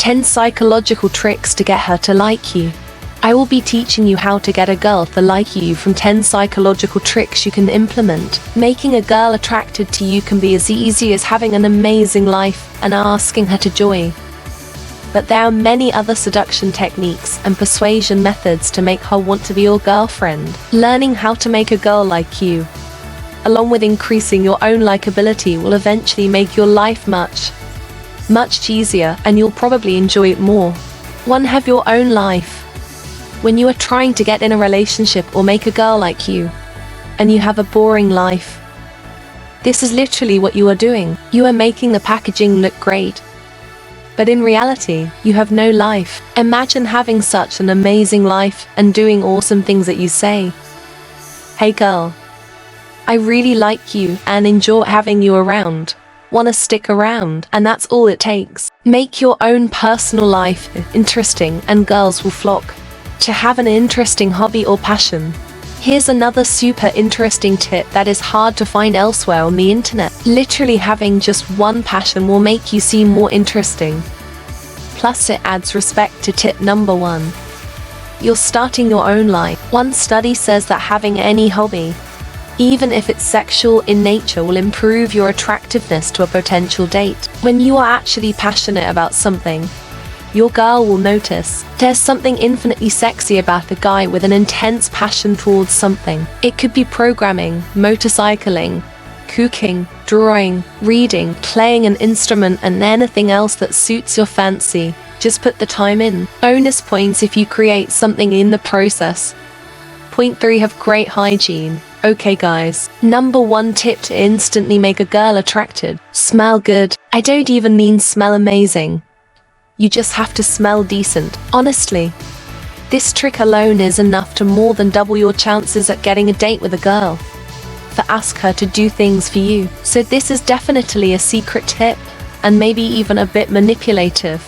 10 psychological tricks to get her to like you. I will be teaching you how to get a girl to like you from 10 psychological tricks you can implement. Making a girl attracted to you can be as easy as having an amazing life and asking her to join. But there are many other seduction techniques and persuasion methods to make her want to be your girlfriend. Learning how to make a girl like you, along with increasing your own likability, will eventually make your life much easier, and you'll probably enjoy it more. 1. Have your own life. When you are trying to get in a relationship or make a girl like you, and you have a boring life, this is literally what you are doing. You are making the packaging look great, but in reality, you have no life. Imagine having such an amazing life and doing awesome things that you say. Hey girl, I really like you and enjoy having you around. Wanna stick around? And that's all it takes. Make your own personal life interesting and girls will flock to have an interesting hobby or passion. Here's another super interesting tip that is hard to find elsewhere on the internet. Literally having just one passion will make you seem more interesting. Plus it adds respect to tip number 1. You're starting your own life. One study says that having any hobby, even if it's sexual in nature, will improve your attractiveness to a potential date. When you are actually passionate about something, your girl will notice. There's something infinitely sexy about a guy with an intense passion towards something. It could be programming, motorcycling, cooking, drawing, reading, playing an instrument, and anything else that suits your fancy. Just put the time in. Bonus points if you create something in the process. Point 3. Have great hygiene. Okay guys, number 1 tip to instantly make a girl attracted. Smell good. I don't even mean smell amazing. You just have to smell decent. Honestly, this trick alone is enough to more than double your chances at getting a date with a girl. Ask her to do things for you. So this is definitely a secret tip, and maybe even a bit manipulative,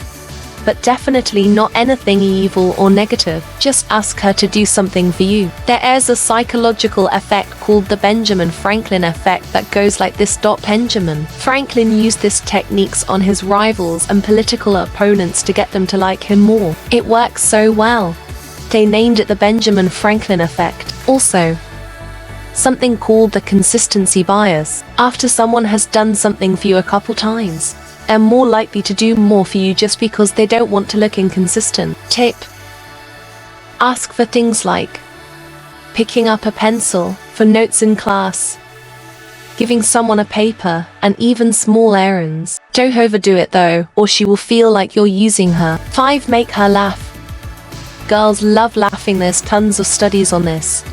but definitely not anything evil or negative. Just ask her to do something for you. There is a psychological effect called the Benjamin Franklin effect that goes like this. Benjamin Franklin used this techniques on his rivals and political opponents to get them to like him more. It works so well, they named it the Benjamin Franklin effect. Also, something called the consistency bias. After someone has done something for you a couple times, are more likely to do more for you just because they don't want to look inconsistent. Tip: ask for things like picking up a pencil for notes in class, giving someone a paper, and even small errands. Don't overdo it though, or she will feel like you're using her. 5. Make her laugh. Girls love laughing. There's tons of studies on this.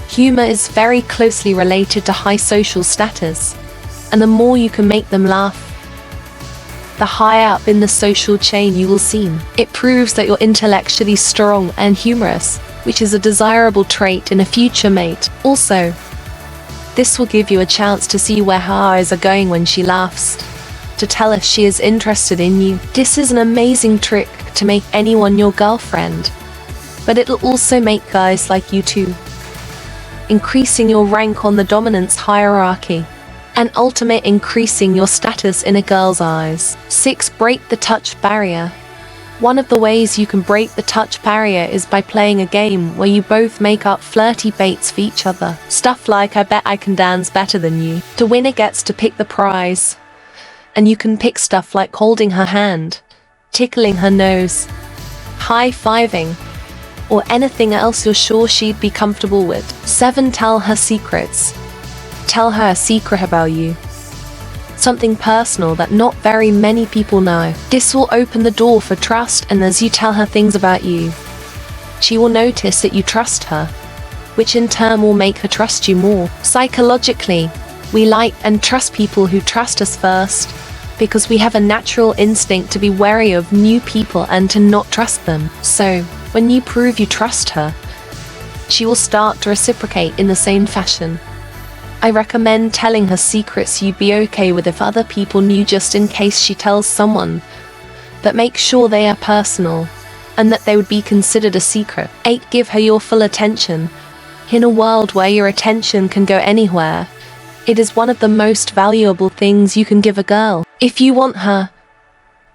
Humor is very closely related to high social status, and the more you can make them laugh, the higher up in the social chain you will seem. It proves that you're intellectually strong and humorous, which is a desirable trait in a future mate. Also, this will give you a chance to see where her eyes are going when she laughs, to tell if she is interested in you. This is an amazing trick to make anyone your girlfriend, but it'll also make guys like you too, increasing your rank on the dominance hierarchy, and ultimate increasing your status in a girl's eyes. 6. Break the touch barrier. One of the ways you can break the touch barrier is by playing a game where you both make up flirty baits for each other. Stuff like, I bet I can dance better than you. The winner gets to pick the prize, and you can pick stuff like holding her hand, tickling her nose, high-fiving, or anything else you're sure she'd be comfortable with. 7. Tell her secrets. Tell her a secret about you, something personal that not very many people know. This will open the door for trust, and as you tell her things about you, she will notice that you trust her, which in turn will make her trust you more. Psychologically, we like and trust people who trust us first, because we have a natural instinct to be wary of new people and to not trust them. So, when you prove you trust her, she will start to reciprocate in the same fashion. I recommend telling her secrets you'd be okay with if other people knew, just in case she tells someone, but make sure they are personal and that they would be considered a secret. 8. Give her your full attention. In a world where your attention can go anywhere, it is one of the most valuable things you can give a girl. If you want her,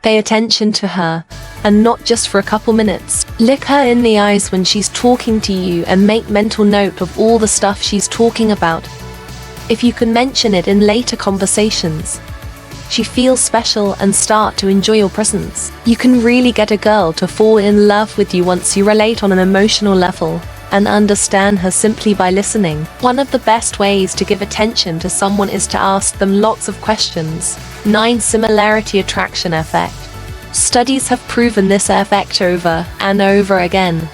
Pay attention to her, and not just for a couple minutes. Look her in the eyes when she's talking to you and make mental note of all the stuff she's talking about. If you can mention it in later conversations, she feels special and start to enjoy your presence. You can really get a girl to fall in love with you once you relate on an emotional level and understand her simply by listening. One of the best ways to give attention to someone is to ask them lots of questions. 9. Similarity attraction effect. Studies have proven this effect over and over again,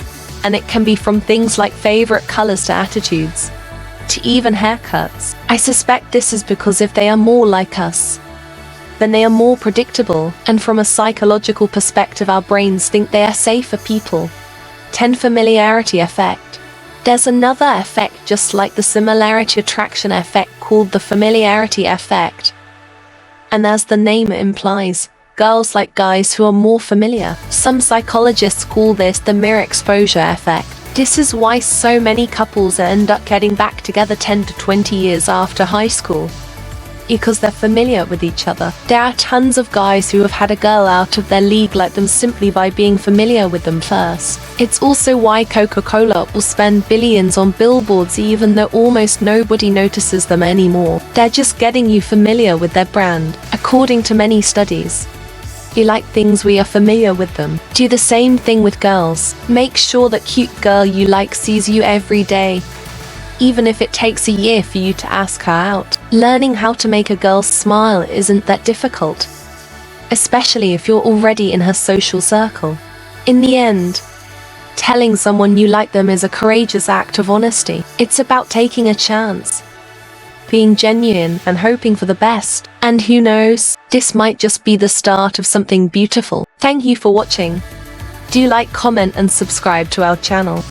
and it can be from things like favorite colors to attitudes, to even haircuts. I suspect this is because if they are more like us, then they are more predictable, and from a psychological perspective our brains think they are safer people. 10. Familiarity effect. There's another effect just like the similarity attraction effect called the familiarity effect. And as the name implies, girls like guys who are more familiar. Some psychologists call this the mirror exposure effect. This is why so many couples end up getting back together 10 to 20 years after high school, because they're familiar with each other. There are tons of guys who have had a girl out of their league like them simply by being familiar with them first. It's also why Coca-Cola will spend billions on billboards even though almost nobody notices them anymore. They're just getting you familiar with their brand. According to many studies, you like things we are familiar with them. Do the same thing with girls. Make sure that cute girl you like sees you every day, even if it takes a year for you to ask her out. Learning how to make a girl smile isn't that difficult, especially if you're already in her social circle. In the end, telling someone you like them is a courageous act of honesty. It's about taking a chance, being genuine and hoping for the best. And who knows, this might just be the start of something beautiful. Thank you for watching. Do like, comment and subscribe to our channel.